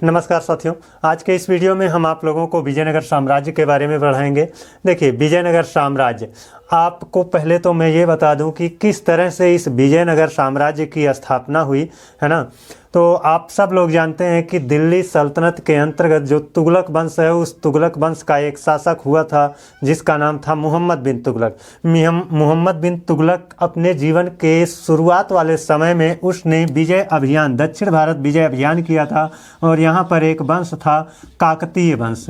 नमस्कार साथियों, आज के इस वीडियो में हम आप लोगों को विजयनगर साम्राज्य के बारे में पढ़ाएंगे। देखिए, विजयनगर साम्राज्य, आपको पहले तो मैं ये बता दूं कि किस तरह से इस विजयनगर साम्राज्य की स्थापना हुई है ना। तो आप सब लोग जानते हैं कि दिल्ली सल्तनत के अंतर्गत जो तुगलक वंश है, उस तुगलक वंश का एक शासक हुआ था जिसका नाम था मोहम्मद बिन तुगलक। मोहम्मद बिन तुगलक अपने जीवन के शुरुआत वाले समय में उसने विजय अभियान, दक्षिण भारत विजय अभियान किया था। और यहाँ पर एक वंश था काकतीय वंश,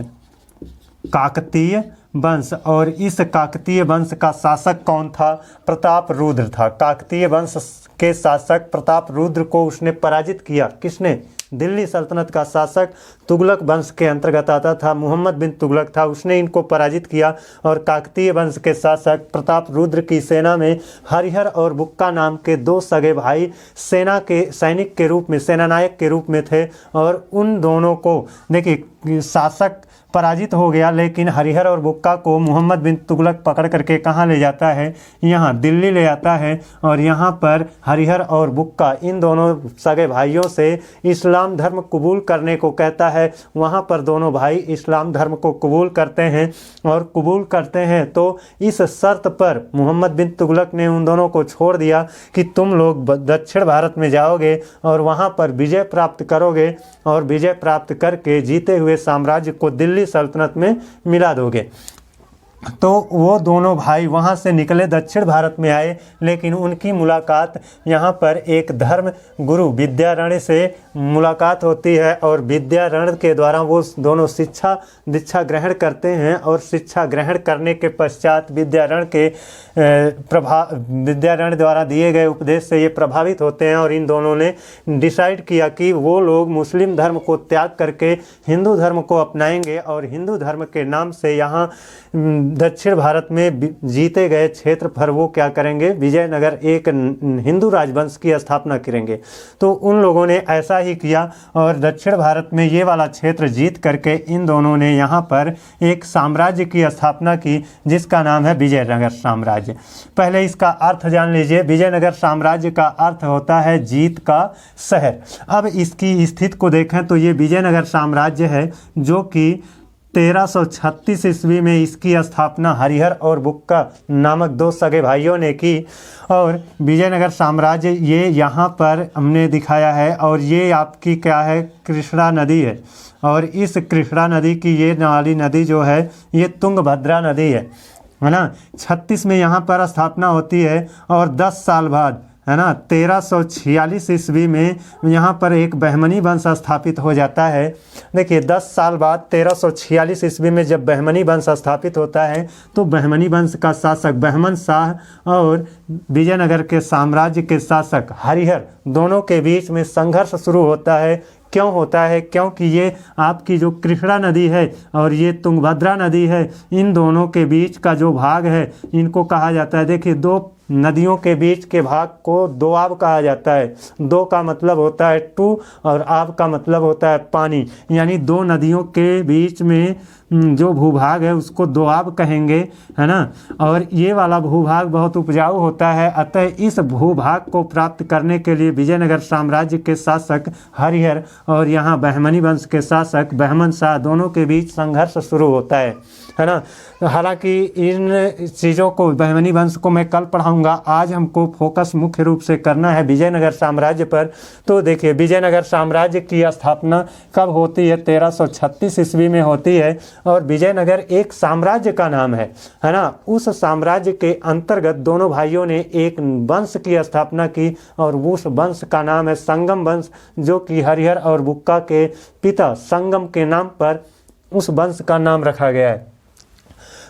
काकतीय वंश। और इस काकतीय वंश का शासक कौन था? प्रताप रुद्र था। काकतीय वंश के शासक प्रताप रुद्र को उसने पराजित किया। किसने? दिल्ली सल्तनत का शासक तुगलक वंश के अंतर्गत आता था, मोहम्मद बिन तुगलक था, उसने इनको पराजित किया। और काकतीय वंश के शासक प्रताप रुद्र की सेना में हरिहर और बुक्का नाम के दो सगे भाई सेना के सैनिक के रूप में, सेनानायक के रूप में थे। और उन दोनों को, देखिए, शासक पराजित हो गया, लेकिन हरिहर और बुक्का को मोहम्मद बिन तुगलक पकड़ करके कहाँ ले जाता है? यहाँ दिल्ली ले जाता है। और यहाँ पर हरिहर और बुक्का इन दोनों सगे भाइयों से इस्लाम धर्म कबूल करने को कहता है। वहाँ पर दोनों भाई इस्लाम धर्म को कबूल करते हैं। और कबूल करते हैं तो इस शर्त पर मोहम्मद बिन तुगलक ने उन दोनों को छोड़ दिया कि तुम लोग दक्षिण भारत में जाओगे और वहाँ पर विजय प्राप्त करोगे, और विजय प्राप्त करके जीते हुए साम्राज्य को दिल्ली सल्तनत में मिला दोगे। तो वो दोनों भाई वहाँ से निकले, दक्षिण भारत में आए, लेकिन उनकी मुलाकात यहाँ पर एक धर्म गुरु विद्यारण से मुलाकात होती है। और विद्यारण के द्वारा वो दोनों दीक्षा ग्रहण करते हैं। और शिक्षा ग्रहण करने के पश्चात विद्यारण द्वारा दिए गए उपदेश से ये प्रभावित होते हैं। और इन दोनों ने डिसाइड किया कि वो लोग मुस्लिम धर्म को त्याग करके हिंदू धर्म को अपनाएंगे। और हिंदू धर्म के नाम से यहाँ दक्षिण भारत में जीते गए क्षेत्र पर वो क्या करेंगे? विजयनगर, एक हिंदू राजवंश की स्थापना करेंगे। तो उन लोगों ने ऐसा ही किया और दक्षिण भारत में ये वाला क्षेत्र जीत करके इन दोनों ने यहाँ पर एक साम्राज्य की स्थापना की जिसका नाम है विजयनगर साम्राज्य। पहले इसका अर्थ जान लीजिए। विजयनगर साम्राज्य का अर्थ होता है जीत का शहर। अब इसकी स्थिति को देखें तो ये विजयनगर साम्राज्य है जो कि 1336 ईस्वी में इसकी स्थापना हरिहर और बुक्का नामक दो सगे भाइयों ने की। और विजयनगर साम्राज्य ये यहाँ पर हमने दिखाया है। और ये आपकी क्या है? कृष्णा नदी है। और इस कृष्णा नदी की ये नाली नदी जो है ये तुंगभद्रा नदी है ना। 36 में यहाँ पर स्थापना होती है। और 10 साल बाद, है ना, 1346 ईस्वी में यहाँ पर एक बहमनी वंश स्थापित हो जाता है। देखिए, 10 साल बाद 1346 ईस्वी में जब बहमनी वंश स्थापित होता है तो बहमनी वंश का शासक बहमन शाह और विजयनगर के साम्राज्य के शासक हरिहर, दोनों के बीच में संघर्ष शुरू होता है। क्यों होता है? क्योंकि ये आपकी जो कृष्णा नदी है और ये तुंगभद्रा नदी है, इन दोनों के बीच का जो भाग है इनको कहा जाता है, देखिए, दो नदियों के बीच के भाग को दोआब कहा जाता है। दो का मतलब होता है टू और आब का मतलब होता है पानी। यानी दो नदियों के बीच में जो भूभाग है उसको दोआब कहेंगे, है ना। और ये वाला भूभाग बहुत उपजाऊ होता है। अतः इस भूभाग को प्राप्त करने के लिए विजयनगर साम्राज्य के शासक हरिहर और यहाँ बहमनी वंश के शासक बहमन शाह, दोनों के बीच संघर्ष शुरू होता है ना। हालांकि इन चीज़ों को, बहमनी वंश को मैं कल पढ़ाऊंगा। आज हमको फोकस मुख्य रूप से करना है विजयनगर साम्राज्य पर। तो देखिए, विजयनगर साम्राज्य की स्थापना कब होती है? 1336 ईस्वी में होती है। और विजयनगर एक साम्राज्य का नाम है ना। उस साम्राज्य के अंतर्गत दोनों भाइयों ने एक वंश की स्थापना की और उस वंश का नाम है संगम वंश, जो कि हरिहर और बुक्का के पिता संगम के नाम पर उस वंश का नाम रखा गया है।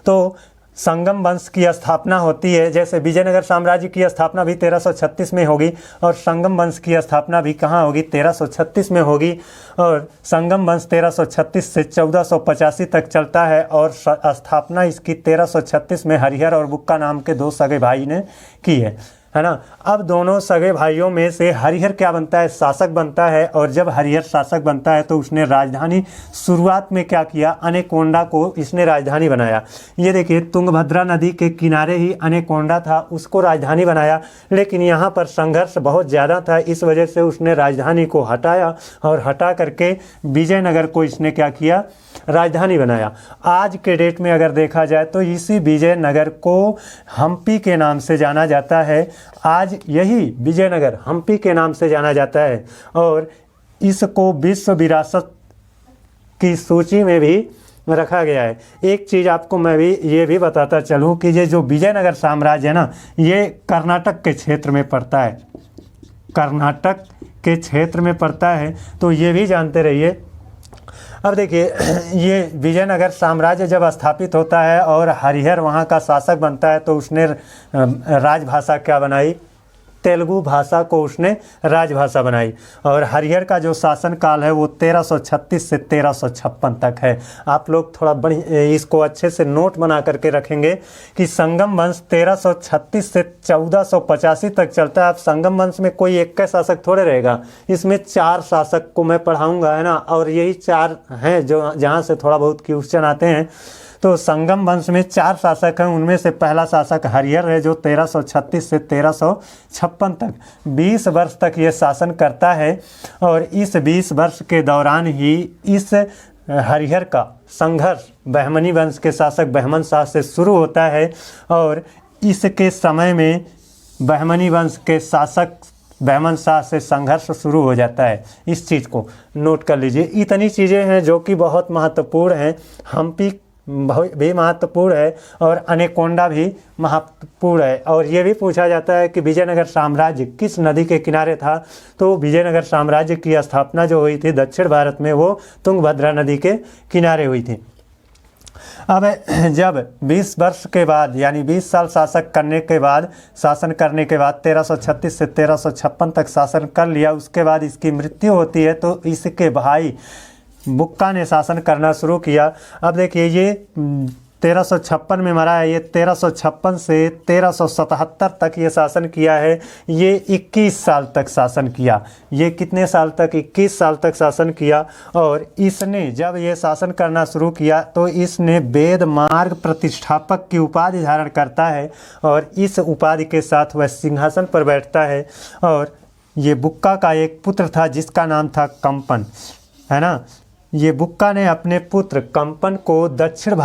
तो संगम वंश की स्थापना होती है। जैसे विजयनगर साम्राज्य की स्थापना भी 1336 में होगी और संगम वंश की स्थापना भी कहाँ होगी? 1336 में होगी। और संगम वंश 1336 से 1485 तक चलता है। और स्थापना इसकी 1336 में हरिहर और बुक्का नाम के दो सगे भाई ने की है। है ना। अब दोनों सगे भाइयों में से हरिहर क्या बनता है, शासक बनता है। और जब हरिहर शासक बनता है तो उसने राजधानी शुरुआत में क्या किया, अनेकोंडा को इसने राजधानी बनाया। ये देखिए तुंगभद्रा नदी के किनारे ही अनेकोंडा था, उसको राजधानी बनाया। लेकिन यहाँ पर संघर्ष बहुत ज़्यादा था, इस वजह से उसने राजधानी को हटाया और हटा करके विजयनगर को इसने क्या किया, राजधानी बनाया। आज के डेट में अगर देखा जाए तो इसी विजयनगर को हम्पी के नाम से जाना जाता है। आज यही विजयनगर हम्पी के नाम से जाना जाता है और इसको विश्व विरासत की सूची में भी रखा गया है। एक चीज़ आपको मैं भी ये भी बताता चलूँ कि ये जो विजयनगर साम्राज्य है ना, ये कर्नाटक के क्षेत्र में पड़ता है, कर्नाटक के क्षेत्र में पड़ता है, तो ये भी जानते रहिए। अब देखिए ये विजयनगर साम्राज्य जब स्थापित होता है और हरिहर वहाँ का शासक बनता है तो उसने राजभाषा क्या बनाई, तेलुगु भाषा को उसने राजभाषा बनाई। और हरिहर का जो शासन काल है वो 1336 से 1356 तक है। आप लोग थोड़ा बड़ी इसको अच्छे से नोट बना करके रखेंगे कि संगम वंश 1336 से 1485 तक चलता है। अब संगम वंश में कोई एक का शासक थोड़े रहेगा, इसमें 4 शासक को मैं पढ़ाऊँगा, है ना। और यही 4 हैं जो जहाँ से थोड़ा बहुत क्वेश्चन आते हैं। तो संगम वंश में 4 शासक हैं, उनमें से पहला शासक हरिहर है जो 1336 से 1356 तक 20 वर्ष तक ये शासन करता है। और इस 20 वर्ष के दौरान ही इस हरिहर का संघर्ष बहमनी वंश के शासक बहमन शाह से शुरू होता है। और इसके समय में बहमनी वंश के शासक बहमन शाह से संघर्ष शुरू हो जाता है। इस चीज़ को नोट कर लीजिए। इतनी चीज़ें हैं जो कि बहुत महत्वपूर्ण हैं। हम्पी भी महत्वपूर्ण है और अनेकोंडा भी महत्वपूर्ण है। और ये भी पूछा जाता है कि विजयनगर साम्राज्य किस नदी के किनारे था, तो विजयनगर साम्राज्य की स्थापना जो हुई थी दक्षिण भारत में वो तुंगभद्रा नदी के किनारे हुई थी। अब जब 20 वर्ष के बाद यानी 20 साल शासन करने के बाद 1336 से 1356 तक शासन कर लिया, उसके बाद इसकी मृत्यु होती है तो इसके भाई बुक्का ने शासन करना शुरू किया। अब देखिए ये 1356 में मरा है, ये 1356 से 1377 तक ये शासन किया है। ये 21 साल तक शासन किया। ये कितने साल तक, 21 साल तक शासन किया। और इसने जब ये शासन करना शुरू किया तो इसने वेद मार्ग प्रतिष्ठापक की उपाधि धारण करता है और इस उपाधि के साथ वह सिंहासन पर बैठता है। और ये बुक्का का एक पुत्र था जिसका नाम था कंपन, है ना। ये बुक्का ने अपने पुत्र कंपन को दक्षिण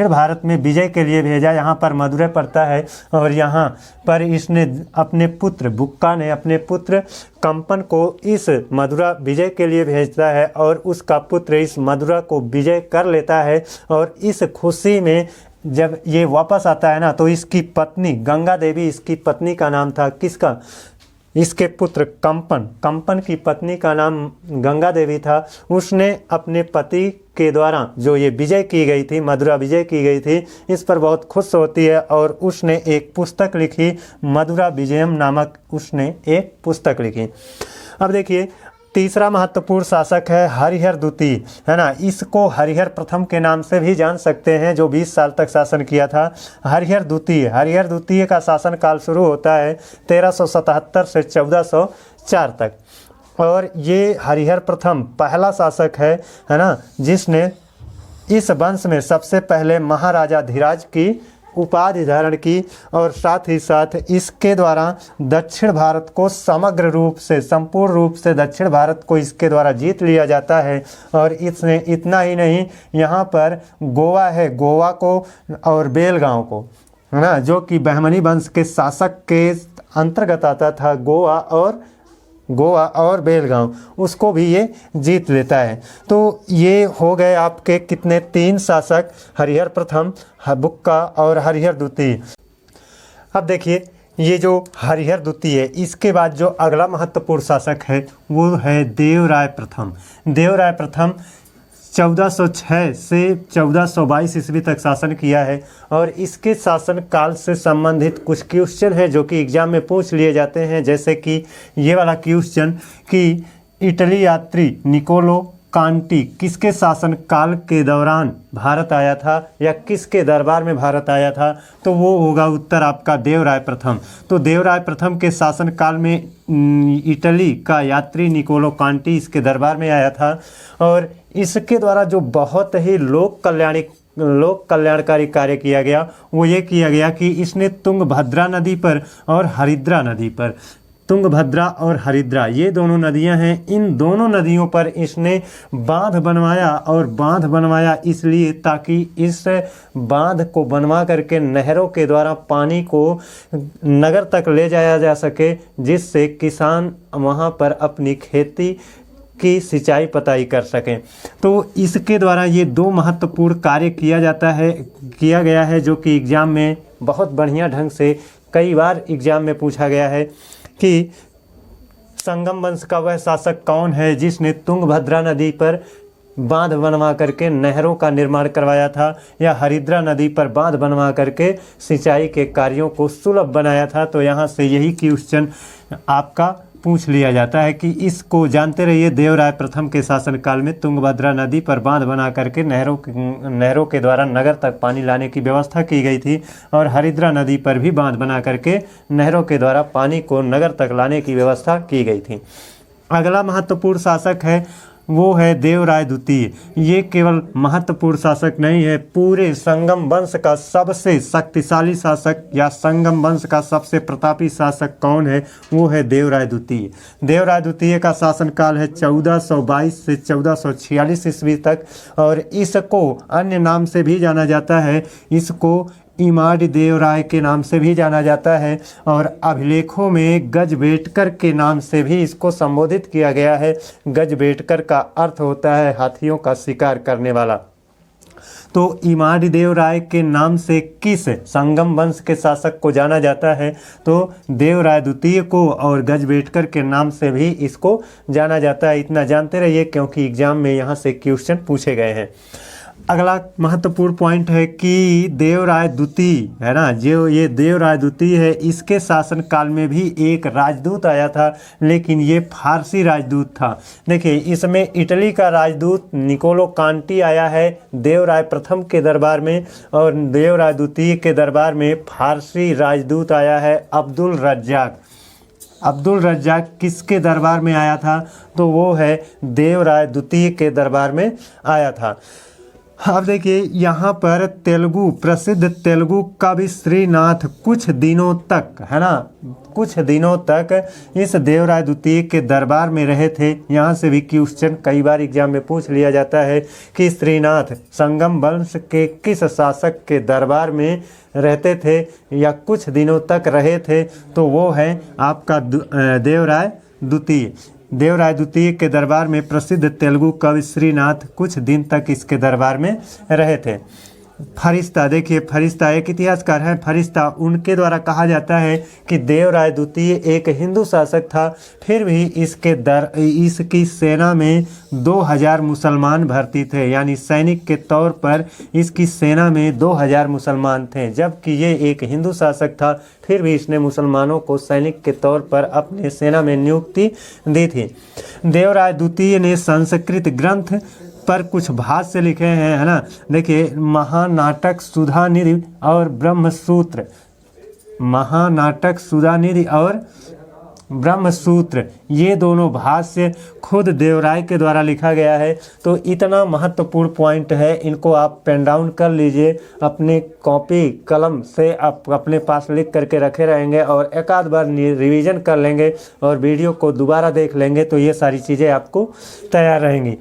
भारत में विजय के लिए भेजा। यहाँ पर मदुरै पड़ता है और यहाँ पर इसने अपने पुत्र बुक्का ने अपने पुत्र कंपन को इस मदुरा विजय के लिए भेजता है और उसका पुत्र इस मदुरा को विजय कर लेता है। और इस खुशी में जब ये वापस आता है ना तो इसकी पत्नी गंगा देवी, इसकी पत्नी का नाम था किसका, इसके पुत्र कंपन की पत्नी का नाम गंगा देवी था। उसने अपने पति के द्वारा जो ये विजय की गई थी, मदुरा विजय की गई थी, इस पर बहुत खुश होती है और उसने एक पुस्तक लिखी, मदुरा विजयम नामक उसने एक पुस्तक लिखी। अब देखिए तीसरा महत्वपूर्ण शासक है हरिहर द्वितीय, है ना। इसको हरिहर प्रथम के नाम से भी जान सकते हैं, जो 20 साल तक शासन किया था। हरिहर द्वितीय का शासन काल शुरू होता है 1377 से 1404 तक। और ये हरिहर प्रथम पहला शासक है ना, जिसने इस वंश में सबसे पहले महाराजा धीराज की उपाधि धारण की। और साथ ही साथ इसके द्वारा दक्षिण भारत को समग्र रूप से, संपूर्ण रूप से दक्षिण भारत को इसके द्वारा जीत लिया जाता है। और इसने इतना ही नहीं, यहाँ पर गोवा है, गोवा को और बेलगांव को, है ना, जो कि बहमनी वंश के शासक के अंतर्गत आता था, गोवा और बेलगांव, उसको भी ये जीत लेता है। तो ये हो गए आपके कितने, 3 शासक, हरिहर प्रथम, बुक्का और हरिहर द्वितीय। अब देखिए ये जो हरिहर द्वितीय है, इसके बाद जो अगला महत्वपूर्ण शासक है वो है देवराय प्रथम। देवराय प्रथम 1406 से 1422 ईस्वी तक शासन किया है। और इसके शासन काल से संबंधित कुछ क्वेश्चन हैं जो कि एग्जाम में पूछ लिए जाते हैं, जैसे कि ये वाला क्वेश्चन कि इटली यात्री निकोलो कांटी किसके शासन काल के दौरान भारत आया था या किसके दरबार में भारत आया था, तो वो होगा उत्तर आपका देवराय प्रथम। तो देवराय प्रथम के शासन काल में इटली का यात्री निकोलो कांटी इसके दरबार में आया था और इसके द्वारा जो बहुत ही लोक कल्याणकारी कार्य किया गया वो ये किया गया कि इसने तुंगभद्रा नदी पर और हरिद्रा नदी पर, तुंगभद्रा और हरिद्रा ये दोनों नदियां हैं, इन दोनों नदियों पर इसने बांध बनवाया और बांध बनवाया इसलिए ताकि इस बांध को बनवा करके नहरों के द्वारा पानी को नगर तक ले जाया जा सके, जिससे किसान वहां पर अपनी खेती की सिंचाई पताई कर सकें। तो इसके द्वारा ये दो महत्वपूर्ण कार्य किया गया है जो कि एग्ज़ाम में बहुत बढ़िया ढंग से कई बार एग्ज़ाम में पूछा गया है कि संगम वंश का वह शासक कौन है जिसने तुंगभद्रा नदी पर बांध बनवा करके नहरों का निर्माण करवाया था या हरिद्रा नदी पर बांध बनवा करके सिंचाई के कार्यों को सुलभ बनाया था। तो यहाँ से यही क्वेश्चन आपका पूछ लिया जाता है कि इसको जानते रहिए। देवराय प्रथम के शासनकाल में तुंगभद्रा नदी पर बांध बना करके नहरों के द्वारा नगर तक पानी लाने की व्यवस्था की गई थी और हरिद्रा नदी पर भी बांध बना करके नहरों के द्वारा पानी को नगर तक लाने की व्यवस्था की गई थी। अगला महत्वपूर्ण शासक है वो है देवराय द्वितीय। ये केवल महत्वपूर्ण शासक नहीं है, पूरे संगम वंश का सबसे शक्तिशाली शासक या संगम वंश का सबसे प्रतापी शासक कौन है, वो है देवराय द्वितीय। देवराय द्वितीय का शासनकाल है 1422 से 1446 ईस्वी तक और इसको अन्य नाम से भी जाना जाता है, इसको इमाड देवराय के नाम से भी जाना जाता है और अभिलेखों में गजबेटकर के नाम से भी इसको संबोधित किया गया है। गजबेटकर का अर्थ होता है हाथियों का शिकार करने वाला। तो इमाड देवराय के नाम से किस संगम वंश के शासक को जाना जाता है, तो देवराय द्वितीय को, और गजबेटकर के नाम से भी इसको जाना जाता है। इतना जानते रहिए क्योंकि एग्जाम में यहाँ से क्वेश्चन पूछे गए हैं। अगला महत्वपूर्ण पॉइंट है कि देवराय द्वितीय है ना, जो ये देवराय द्वितीय है इसके शासनकाल में भी एक राजदूत आया था, लेकिन ये फारसी राजदूत था। देखिए इसमें इटली का राजदूत निकोलो कांटी आया है देवराय प्रथम के दरबार में और देवराय द्वितीय के दरबार में फारसी राजदूत आया है अब्दुल रज्जाक। अब्दुल रज्जाक किसके दरबार में आया था, तो वो है देवराय द्वितीय के दरबार में आया था। अब देखिए यहाँ पर प्रसिद्ध तेलुगु कवि श्रीनाथ कुछ दिनों तक है ना, कुछ दिनों तक इस देवराय द्वितीय के दरबार में रहे थे। यहाँ से भी क्वेश्चन कई बार एग्जाम में पूछ लिया जाता है कि श्रीनाथ संगम वंश के किस शासक के दरबार में रहते थे या कुछ दिनों तक रहे थे, तो वो है आपका देवराय द्वितीय। देवराय द्वितीय के दरबार में प्रसिद्ध तेलुगु कवि श्रीनाथ कुछ दिन तक इसके दरबार में रहे थे। फरिश्ता, देखिए फरिश्ता एक इतिहासकार हैं, फरिश्ता उनके द्वारा कहा जाता है कि देवराय द्वितीय एक हिंदू शासक था, फिर भी इसकी सेना में 2000 मुसलमान भर्ती थे, यानी सैनिक के तौर पर इसकी सेना में 2000 मुसलमान थे। जबकि ये एक हिंदू शासक था, फिर भी इसने मुसलमानों को सैनिक के तौर पर अपने सेना में नियुक्ति दी थी। देवराय द्वितीय ने संस्कृत ग्रंथ पर कुछ भाष्य लिखे हैं, है ना। देखिए महानाटक सुधानिधि और ब्रह्मसूत्र, महानाटक सुधानिधि और ब्रह्मसूत्र ये दोनों भाष्य खुद देवराय के द्वारा लिखा गया है। तो इतना महत्वपूर्ण पॉइंट है, इनको आप पेन डाउन कर लीजिए, अपने कॉपी कलम से आप अपने पास लिख करके रखे रहेंगे और एक आध बार रिवीजन कर लेंगे और वीडियो को दोबारा देख लेंगे तो ये सारी चीज़ें आपको तैयार रहेंगी।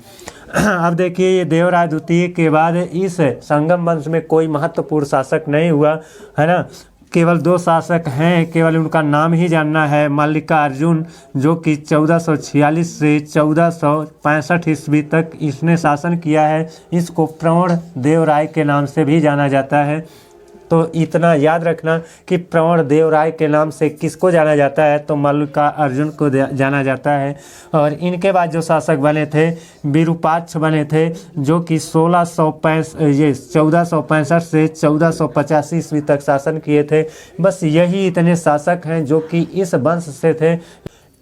अब देखिए ये देवराय द्वितीय के बाद इस संगम वंश में कोई महत्वपूर्ण शासक नहीं हुआ, है ना। केवल 2 शासक हैं, केवल उनका नाम ही जानना है। मल्लिकार्जुन जो कि 1446 से 1465 ईस्वी तक इसने शासन किया है, इसको प्रवण देवराय के नाम से भी जाना जाता है। तो इतना याद रखना कि प्रवण देवराय के नाम से किसको जाना जाता है, तो मल्लिकार्जुन को जाना जाता है। और इनके बाद जो शासक बने थे विरूपाक्ष बने थे, जो कि 1465 से 1485 ईस्वी तक शासन किए थे। बस यही इतने शासक हैं जो कि इस वंश से थे।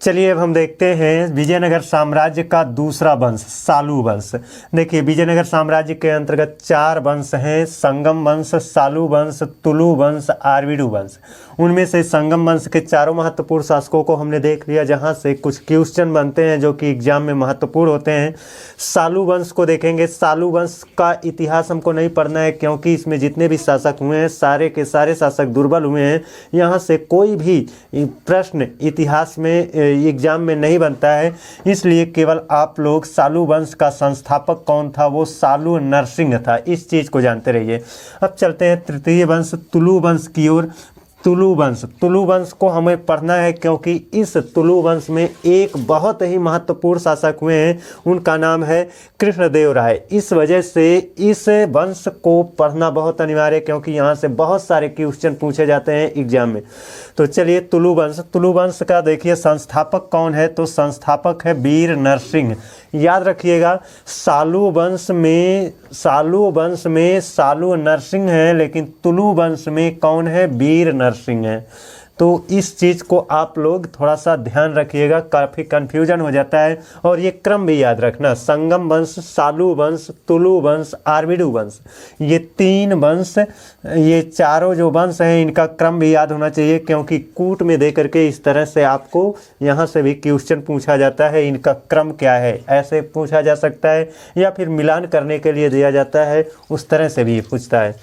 चलिए अब हम देखते हैं विजयनगर साम्राज्य का दूसरा वंश सालू वंश। देखिए विजयनगर साम्राज्य के अंतर्गत 4 वंश हैं, संगम वंश, सालू वंश, तुलु वंश, आरवीडू वंश। उनमें से संगम वंश के चारों महत्वपूर्ण शासकों को हमने देख लिया, जहां से कुछ क्वेश्चन बनते हैं जो कि एग्जाम में महत्वपूर्ण होते हैं। सालू वंश को देखेंगे। सालू वंश का इतिहास हमको नहीं पढ़ना है क्योंकि इसमें जितने भी शासक हुए हैं सारे के सारे शासक दुर्बल हुए हैं। यहाँ से कोई भी प्रश्न इतिहास में एग्जाम में नहीं बनता है, इसलिए केवल आप लोग सालू वंश का संस्थापक कौन था, वो सालू नरसिंह था, इस चीज़ को जानते रहिए। अब चलते हैं तृतीय वंश तुलु वंश की ओर। तुलु वंश को हमें पढ़ना है क्योंकि इस तुलु वंश में एक बहुत ही महत्वपूर्ण शासक हुए हैं, उनका नाम है कृष्णदेव राय। इस वजह से इस वंश को पढ़ना बहुत अनिवार्य है क्योंकि यहाँ से बहुत सारे क्वेश्चन पूछे जाते हैं एग्जाम में। तो चलिए तुलु वंश का देखिए संस्थापक कौन है, तो संस्थापक है वीर नरसिंह। याद रखिएगा सालू वंश में सालू नरसिंह है, लेकिन तुलु वंश में कौन है, वीर नरसिंह है। तो इस चीज़ को आप लोग थोड़ा सा ध्यान रखिएगा, काफ़ी कन्फ्यूजन हो जाता है। और ये क्रम भी याद रखना, संगम वंश, सालू वंश, तुलु वंश, आरवीडू वंश, ये 3 वंश, ये चारों जो वंश हैं इनका क्रम भी याद होना चाहिए क्योंकि कूट में दे करके इस तरह से आपको यहाँ से भी क्वेश्चन पूछा जाता है, इनका क्रम क्या है, ऐसे पूछा जा सकता है या फिर मिलान करने के लिए दिया जाता है, उस तरह से भी पूछता है।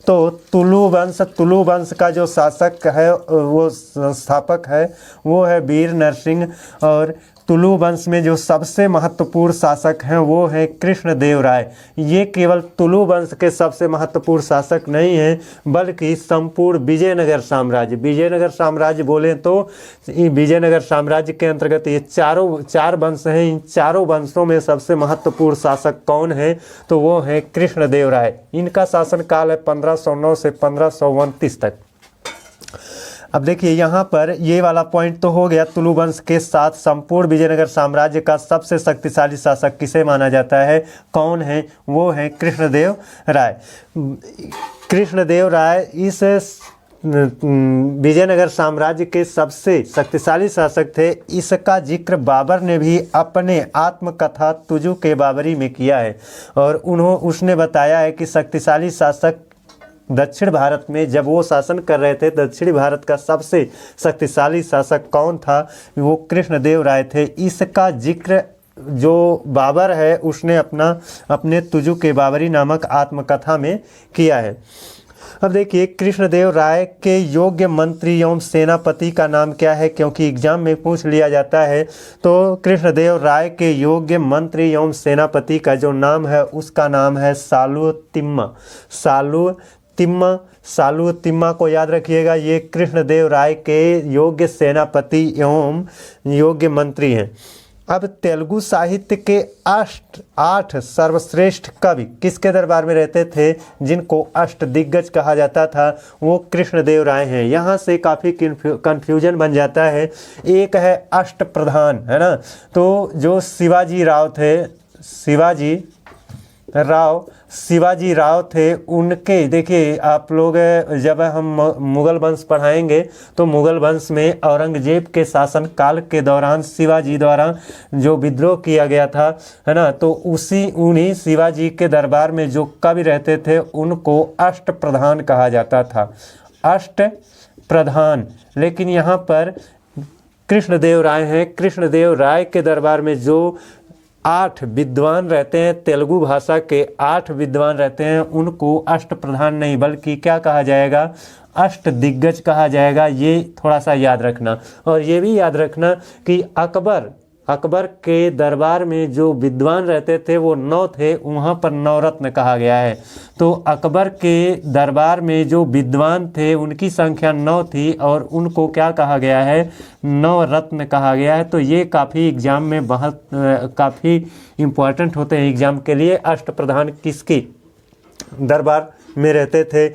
तो तुलु वंश का जो शासक है, वो संस्थापक है, वो है वीर नरसिंह। और तुलु वंश में जो सबसे महत्वपूर्ण शासक हैं वो हैं कृष्णदेव राय। ये केवल तुलु वंश के सबसे महत्वपूर्ण शासक नहीं हैं बल्कि संपूर्ण विजयनगर साम्राज्य बोलें तो विजयनगर साम्राज्य के अंतर्गत ये 4 वंश हैं। इन चारों वंशों में सबसे महत्वपूर्ण शासक कौन है, तो वो हैं कृष्णदेव राय। इनका शासनकाल है 1509 से 1529 तक। अब देखिए यहाँ पर ये वाला पॉइंट तो हो गया, तुलु वंश के साथ संपूर्ण विजयनगर साम्राज्य का सबसे शक्तिशाली शासक किसे माना जाता है, कौन है, वो है कृष्णदेव राय। कृष्णदेव राय इस विजयनगर साम्राज्य के सबसे शक्तिशाली शासक थे। इसका जिक्र बाबर ने भी अपने आत्मकथा तुजु के बाबरी में किया है और उसने बताया है कि शक्तिशाली शासक दक्षिण भारत में जब वो शासन कर रहे थे, दक्षिणी भारत का सबसे शक्तिशाली शासक कौन था, वो कृष्णदेव राय थे। इसका जिक्र जो बाबर है उसने अपने तुजु के बाबरी नामक आत्मकथा में किया है। अब देखिए कृष्णदेव राय के योग्य मंत्री एवं सेनापति का नाम क्या है, क्योंकि एग्जाम में पूछ लिया जाता है। तो कृष्णदेव राय के योग्य मंत्री एवं सेनापति का जो नाम है उसका नाम है सालू तिम्मा को याद रखिएगा। ये कृष्णदेव राय के योग्य सेनापति एवं योग्य मंत्री हैं। अब तेलुगु साहित्य के 8 सर्वश्रेष्ठ कवि किसके दरबार में रहते थे, जिनको अष्टदिग्गज कहा जाता था, वो कृष्णदेव राय हैं। यहाँ से काफ़ी कन्फ्यूजन बन जाता है। एक है अष्टप्रधान, है ना, तो जो शिवाजी राव थे, उनके देखिए आप लोग जब हम मुग़ल वंश पढ़ाएंगे तो मुग़ल वंश में औरंगजेब के शासन काल के दौरान शिवाजी द्वारा जो विद्रोह किया गया था, है ना, तो उन्हीं शिवाजी के दरबार में जो कवि रहते थे उनको अष्टप्रधान कहा जाता था, अष्टप्रधान। लेकिन यहाँ पर कृष्णदेव राय हैं। कृष्णदेव राय के दरबार में जो 8 विद्वान रहते हैं, तेलुगु भाषा के 8 विद्वान रहते हैं, उनको अष्टप्रधान नहीं बल्कि क्या कहा जाएगा, अष्टदिग्गज कहा जाएगा। ये थोड़ा सा याद रखना। और ये भी याद रखना कि अकबर के दरबार में जो विद्वान रहते थे वो 9 थे, वहाँ पर नवरत्न कहा गया है। तो अकबर के दरबार में जो विद्वान थे उनकी संख्या 9 थी और उनको क्या कहा गया है, नवरत्न कहा गया है। तो ये काफ़ी एग्जाम में काफ़ी इम्पोर्टेंट होते हैं एग्जाम के लिए। अष्टप्रधान किसकी दरबार में रहते थे,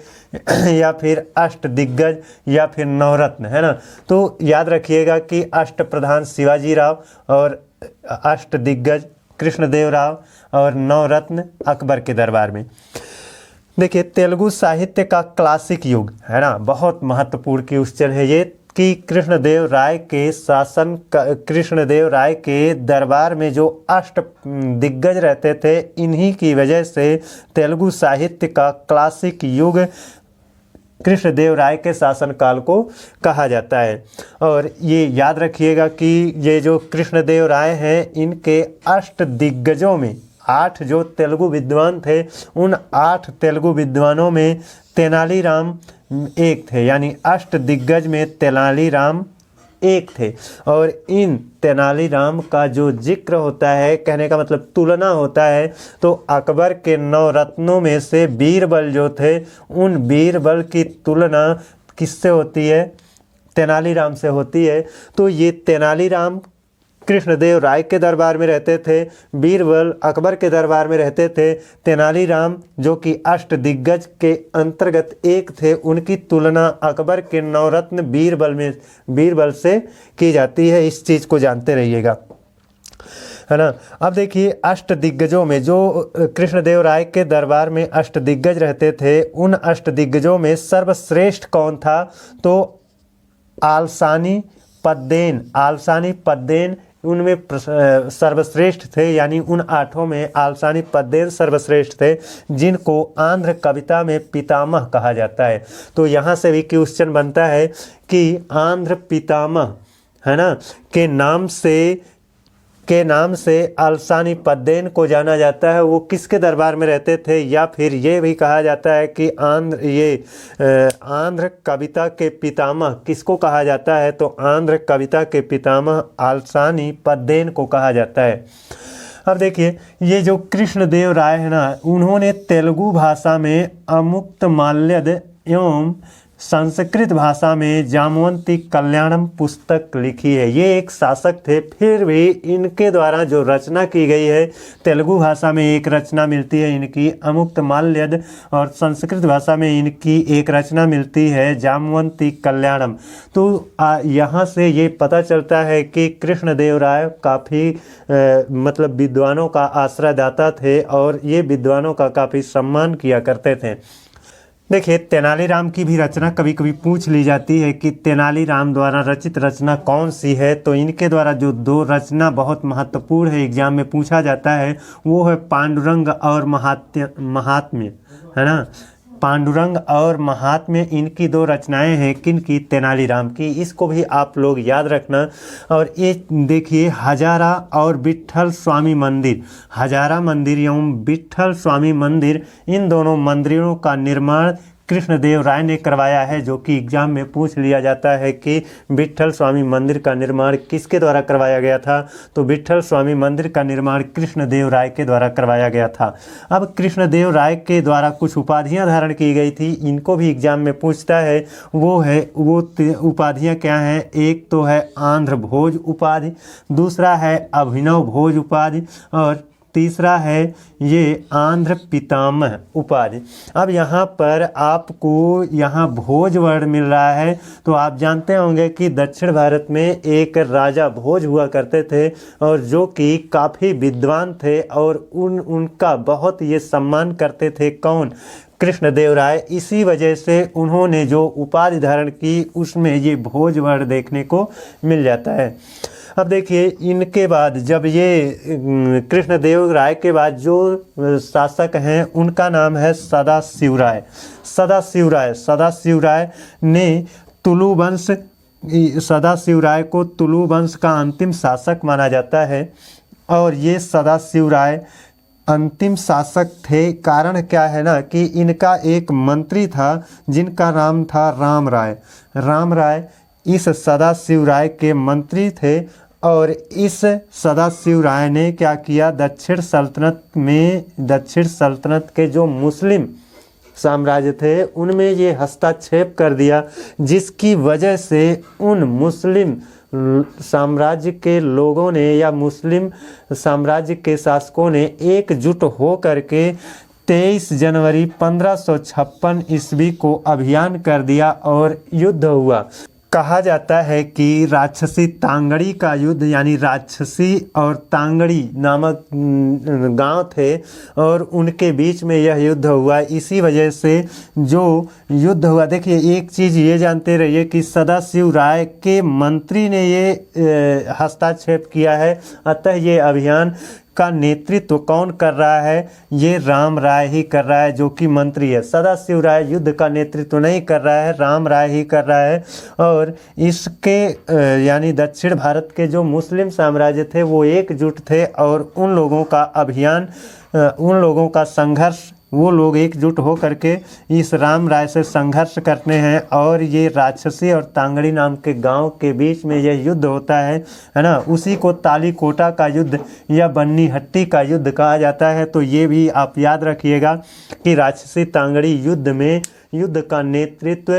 या फिर अष्टदिग्गज या फिर नवरत्न, है ना। तो याद रखिएगा कि अष्टप्रधान शिवाजी राव और अष्टदिग्गज कृष्णदेव राव और नवरत्न अकबर के दरबार में। देखिए तेलुगु साहित्य का क्लासिक युग, है ना, बहुत महत्वपूर्ण क्वेश्चन है ये कि कृष्णदेव राय के दरबार में जो अष्ट दिग्गज रहते थे, इन्हीं की वजह से तेलुगु साहित्य का क्लासिक युग कृष्णदेव राय के शासनकाल को कहा जाता है। और ये याद रखिएगा कि ये जो कृष्णदेव राय हैं, इनके अष्ट दिग्गजों में 8 जो तेलुगु विद्वान थे, उन 8 तेलुगु विद्वानों में तेनालीराम एक थे, यानी अष्ट दिग्गज में तेनालीराम एक थे। और इन तेनालीराम का जो जिक्र होता है, कहने का मतलब तुलना होता है, तो अकबर के 9 रत्नों में से बीरबल जो थे, उन बीरबल की तुलना किससे होती है? तेनालीराम से होती है। तो ये तेनालीराम कृष्णदेव राय के दरबार में रहते थे, बीरबल अकबर के दरबार में रहते थे। तेनालीराम जो कि अष्ट दिग्गज के अंतर्गत एक थे, उनकी तुलना अकबर के 9 रत्न बीरबल से की जाती है। इस चीज़ को जानते रहिएगा, है ना। अब देखिए, अष्ट दिग्गजों में जो कृष्णदेव राय के दरबार में अष्ट दिग्गज रहते थे, उन अष्ट दिग्गजों में सर्वश्रेष्ठ कौन था? तो आलसानी पद्देन उनमें सर्वश्रेष्ठ थे, यानी उन 8 में आलसानी पद्देन सर्वश्रेष्ठ थे, जिनको आंध्र कविता में पितामह कहा जाता है। तो यहाँ से भी क्वेश्चन बनता है कि आंध्र पितामह, है ना, के नाम से आलसानी पद्देन को जाना जाता है, वो किसके दरबार में रहते थे? या फिर ये भी कहा जाता है कि आंध्र कविता के पितामह किसको कहा जाता है? तो आंध्र कविता के पितामह आलसानी पद्देन को कहा जाता है। अब देखिए, ये जो कृष्णदेव राय है ना, उन्होंने तेलुगु भाषा में अमुक्तमाल्यद एवं संस्कृत भाषा में जामवंती कल्याणम पुस्तक लिखी है। ये एक शासक थे, फिर भी इनके द्वारा जो रचना की गई है, तेलुगु भाषा में एक रचना मिलती है इनकी अमुक्तमाल्यद, और संस्कृत भाषा में इनकी एक रचना मिलती है जामवंती कल्याणम। तो यहाँ से ये पता चलता है कि कृष्णदेव राय काफ़ी मतलब विद्वानों का आश्रयदाता थे, और ये विद्वानों का काफ़ी सम्मान किया करते थे। देखिए, तेनालीराम की भी रचना कभी कभी पूछ ली जाती है कि तेनालीराम द्वारा रचित रचना कौन सी है। तो इनके द्वारा जो 2 रचना बहुत महत्वपूर्ण है, एग्जाम में पूछा जाता है, वो है पांडुरंग और महात्म्य, है ना। पांडुरंग और महात्म्य, इनकी 2 रचनाएं हैं, किनकी? तेनालीराम की। इसको भी आप लोग याद रखना। और ये देखिए, हजारा और विट्ठल स्वामी मंदिर, हजारा मंदिर एवं विट्ठल स्वामी मंदिर, इन दोनों मंदिरों का निर्माण कृष्णदेव राय ने करवाया है, जो कि एग्जाम में पूछ लिया जाता है कि विट्ठल स्वामी मंदिर का निर्माण किसके द्वारा करवाया गया था? तो विट्ठल स्वामी मंदिर का निर्माण कृष्णदेव राय के द्वारा करवाया गया था। अब कृष्णदेव राय के द्वारा कुछ उपाधियां धारण की गई थी, इनको भी एग्जाम में पूछता है। वो उपाधियां क्या हैं? एक तो है आंध्र भोज उपाधि, दूसरा है अभिनव भोज उपाधि, और तीसरा है ये आंध्र पितामह उपाधि। अब यहाँ पर आपको यहाँ भोज वर्ड मिल रहा है, तो आप जानते होंगे कि दक्षिण भारत में एक राजा भोज हुआ करते थे, और जो कि काफ़ी विद्वान थे, और उनका बहुत ये सम्मान करते थे। कौन? कृष्णदेव राय। इसी वजह से उन्होंने जो उपाधि धारण की, उसमें ये भोज वर्ड देखने को मिल जाता है। अब देखिए, इनके बाद जब ये कृष्णदेव राय के बाद जो शासक हैं, उनका नाम है सदाशिव राय। सदाशिव राय ने तुलु वंश, सदाशिव राय को तुलु वंश का अंतिम शासक माना जाता है। और ये सदाशिव राय अंतिम शासक थे। कारण क्या है ना, कि इनका एक मंत्री था जिनका नाम था राम राय इस सदाशिव राय के मंत्री थे। और इस सदाशिव राय ने क्या किया? दक्षिण सल्तनत के जो मुस्लिम साम्राज्य थे, उनमें ये हस्तक्षेप कर दिया, जिसकी वजह से उन मुस्लिम साम्राज्य के लोगों ने या मुस्लिम साम्राज्य के शासकों ने एकजुट हो करके 23 जनवरी 1556 ईस्वी को अभियान कर दिया और युद्ध हुआ। कहा जाता है कि राक्षसी तांगड़ी का युद्ध, यानी राक्षसी और तांगड़ी नामक गांव थे और उनके बीच में यह युद्ध हुआ। इसी वजह से जो युद्ध हुआ, देखिए एक चीज़ ये जानते रहिए कि सदाशिव राय के मंत्री ने ये हस्तक्षेप किया है, अतः ये अभियान का नेतृत्व कौन कर रहा है? ये राम राय ही कर रहा है, जो कि मंत्री है। सदाशिव राय युद्ध का नेतृत्व नहीं कर रहा है, राम राय ही कर रहा है। और इसके यानी दक्षिण भारत के जो मुस्लिम साम्राज्य थे वो एकजुट थे और उन लोगों का अभियान, उन लोगों का संघर्ष, वो लोग एकजुट हो करके इस राम राय से संघर्ष करते हैं और ये राक्षसी और तांगड़ी नाम के गांव के बीच में यह युद्ध होता है ना। उसी को तालीकोटा का युद्ध या बन्नी हट्टी का युद्ध कहा जाता है। तो ये भी आप याद रखिएगा कि राक्षसी तांगड़ी युद्ध का नेतृत्व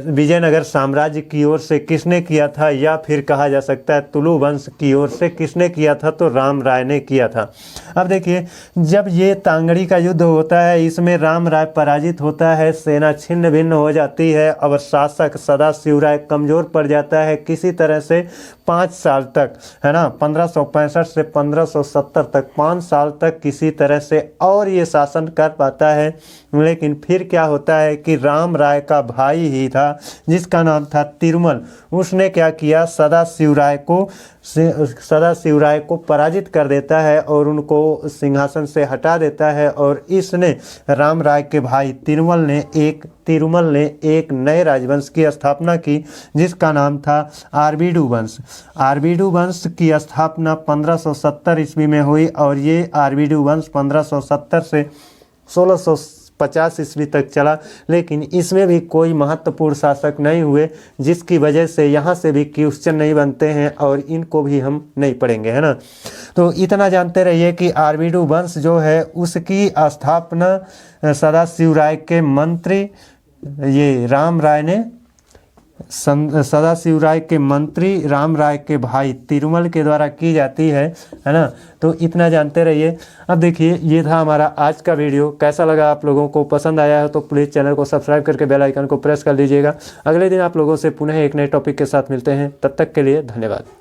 विजयनगर साम्राज्य की ओर से किसने किया था, या फिर कहा जा सकता है तुलु वंश की ओर से किसने किया था? तो राम राय ने किया था। अब देखिए, जब ये तांगड़ी का युद्ध होता है, इसमें राम राय पराजित होता है, सेना छिन्न भिन्न हो जाती है और शासक सदाशिव राय कमज़ोर पड़ जाता है किसी तरह से 5 साल तक, है ना। 1565 से 1570 तक 5 साल तक किसी तरह से और ये शासन कर पाता है। लेकिन फिर क्या होता है कि राम राय का भाई ही था जिसका नाम था तिरुमल, उसने क्या किया? सदाशिव राय को पराजित कर देता है और उनको सिंहासन से हटा देता है। और इसने राम राय के भाई तिरुमल ने एक नए राजवंश की स्थापना की जिसका नाम था आरबीडू वंश। आरबीडू वंश की स्थापना 1570 ईस्वी में हुई और ये आरबीडू वंश 1570 से 1650 ईस्वी तक चला। लेकिन इसमें भी कोई महत्वपूर्ण शासक नहीं हुए, जिसकी वजह से यहाँ से भी क्वेश्चन नहीं बनते हैं और इनको भी हम नहीं पढ़ेंगे, है ना। तो इतना जानते रहिए कि आरबीडू वंश जो है उसकी स्थापना सदाशिव राय के मंत्री ये राम राय ने, सदाशिव राय के मंत्री राम राय के भाई तिरुमल के द्वारा की जाती है ना। तो इतना जानते रहिए। अब देखिए, ये था हमारा आज का वीडियो। कैसा लगा? आप लोगों को पसंद आया है तो प्लीज़ चैनल को सब्सक्राइब करके बेल आइकन को प्रेस कर लीजिएगा। अगले दिन आप लोगों से पुनः एक नए टॉपिक के साथ मिलते हैं। तब तक के लिए धन्यवाद।